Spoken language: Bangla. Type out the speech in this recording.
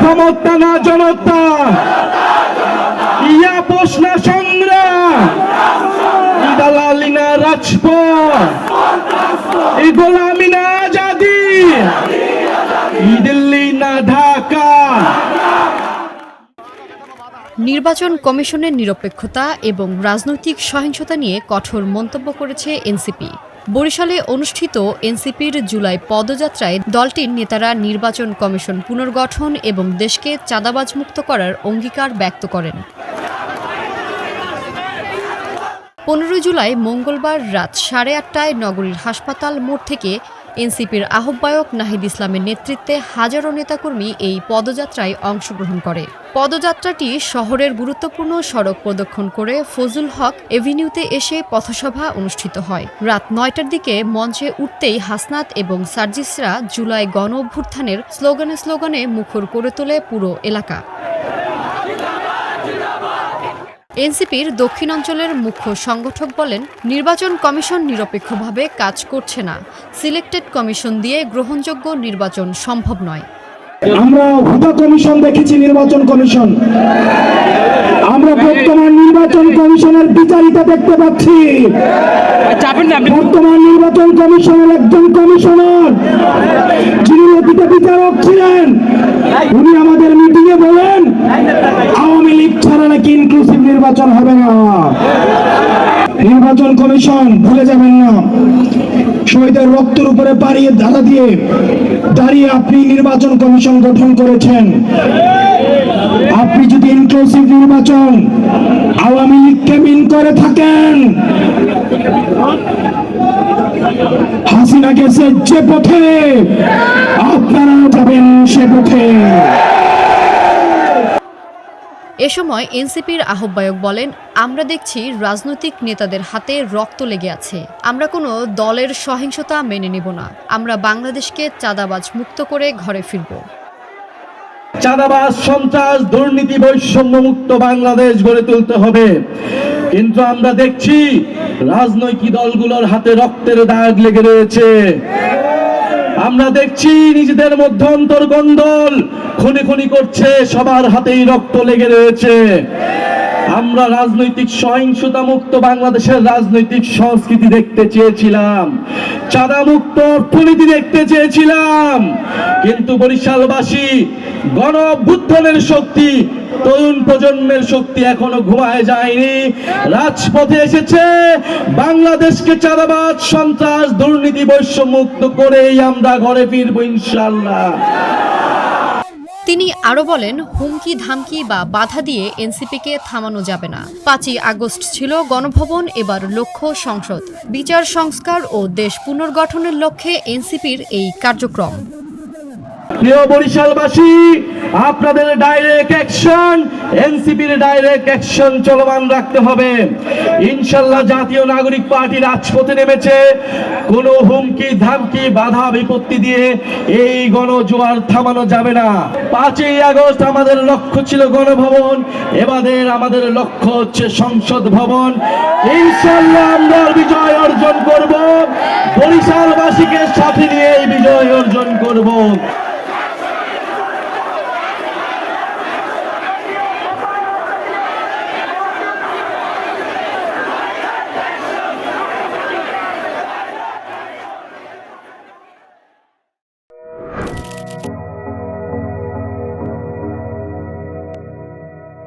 ক্ষমতা না জনতা, ইয়া প্রশ্ন সংগ্রাম, দালালি না রাজপথ, এই গোলামি না আজাদি, দিল্লি না ঢাকা। নির্বাচন কমিশনের নিরপেক্ষতা এবং রাজনৈতিক সহিংসতা নিয়ে কঠোর মন্তব্য করেছে এনসিপি। বরিশালে অনুষ্ঠিত এনসিপির জুলাই পদযাত্রায় দলটির নেতারা নির্বাচন কমিশন পুনর্গঠন এবং দেশকে চাঁদাবাজমুক্ত করার অঙ্গীকার ব্যক্ত করেন। 15 জুলাই মঙ্গলবার রাত 8:30টায় নগরীর হাসপাতাল মোড় থেকে এনসিপির আহ্বায়ক নাহিদ ইসলামের নেতৃত্বে হাজারো নেতাকর্মী এই পদযাত্রায় অংশগ্রহণ করে। পদযাত্রাটি শহরের গুরুত্বপূর্ণ সড়ক প্রদক্ষিণ করে ফজলুল হক এভিনিউতে এসে পথসভা অনুষ্ঠিত হয়। রাত 9টার দিকে মঞ্চে উঠতেই হাসনাত এবং সার্জিসরা জুলাই গণ অভ্যুত্থানের স্লোগানে মুখর করে তোলে পুরো এলাকা। এনসিপির দক্ষিণাঞ্চলের মুখ্য সংগঠক বলেন, নির্বাচন কমিশন নিরপেক্ষভাবে কাজ করছে না। সিলেক্টেড কমিশন দিয়ে গ্রহণযোগ্য নির্বাচন সম্ভব নয়। আমরা হুদা কমিশন দেখেছি, নির্বাচন কমিশন। আমরা বর্তমান নির্বাচন কমিশনের বিচারিতা দেখতে পাচ্ছি। বর্তমান নির্বাচন কমিশনের একজন কমিশনার যিনি অতীতে বিচারক ছিলেন, উনি আমাদের মিটিংয়ে বলেন আওয়ামী লীগ ছাড়া নাকি ইনক্লুসিভ নির্বাচন হবে না। নির্বাচন কমিশন ভুলে যাবেন না, শহীদের রক্তের উপরে দাঁড়িয়ে আপনি নির্বাচন কমিশন গঠন করেছেন। আপনি যদি ইনক্লুসিভ নির্বাচন আওয়ামী লীগকে মিন করে থাকেন, হাসিনা গেছে যে পথে, আপনারাও যাবেন সে পথে। এ সময় এনসিপির আহ্বায়ক বলেন, আমরা দেখছি রাজনৈতিক নেতাদের হাতে রক্ত লেগে আছে। আমরা কোনো দলের সহিংসতা মেনে নেব না। আমরা বাংলাদেশকে চাঁদাবাজ মুক্ত করে ঘরে ফিরব। চাঁদাবাজ, সন্ত্রাস, দুর্নীতি, বৈষম্য মুক্ত বাংলাদেশ গড়ে তুলতে হবে। কিন্তু আমরা দেখছি রাজনৈতিক দলগুলোর হাতে রক্তের দাগ লেগে রয়েছে। আমরা দেখছি নিজেদের মধ্যে অন্তর্গন্দল খুনি করছে, সবার হাতেই রক্ত লেগে রয়েছে। আমরা রাজনৈতিক সহিংসতা মুক্ত বাংলাদেশের রাজনৈতিক সংস্কৃতি দেখতে চেয়েছিলাম, চাঁদা মুক্ত অর্থনীতি দেখতে চেয়েছিলাম। কিন্তু বরিশালবাসী গণ অভ্যুত্থানের শক্তি, তরুণ প্রজন্মের শক্তি এখনো ঘুমায় যায়নি, রাজপথে এসেছে। বাংলাদেশকে চাঁদাবাজ, সন্ত্রাস, দুর্নীতি, বৈষম্য মুক্ত করেই আমরা ঘরে ফিরবো ইনশাআল্লাহ। তিনি আরো বলেন, হুমকি ধামকি বা বাধা দিয়ে এনসিপিকে থামানো যাবে না। 5ই আগস্ট ছিল গণভবন, এবার লক্ষ্য সংসদ। বিচার সংস্কার ও দেশ পুনর্গঠনের লক্ষ্যে এনসিপির এই কার্যক্রম। প্রিয় বরিশালবাসী, আপনাদের ডাইরেক্ট অ্যাকশন, এনসিপির ডাইরেক্ট অ্যাকশন চলমান রাখতে হবে। ইনশাআল্লাহ জাতীয় নাগরিক পার্টি রাজপথে নেমেছে। কোনো হুমকি ধামকি বাধা বিপত্তি দিয়ে এই গণজোয়ার থামানো যাবে না। 5ই আগস্ট আমাদের লক্ষ্য ছিল গণভবন, এবারে আমাদের লক্ষ্য হচ্ছে সংসদ ভবন। ইনশাআল্লাহ আমরা বিজয় অর্জন করব, বরিশালবাসীকে সাথে নিয়ে এই বিজয় অর্জন করব।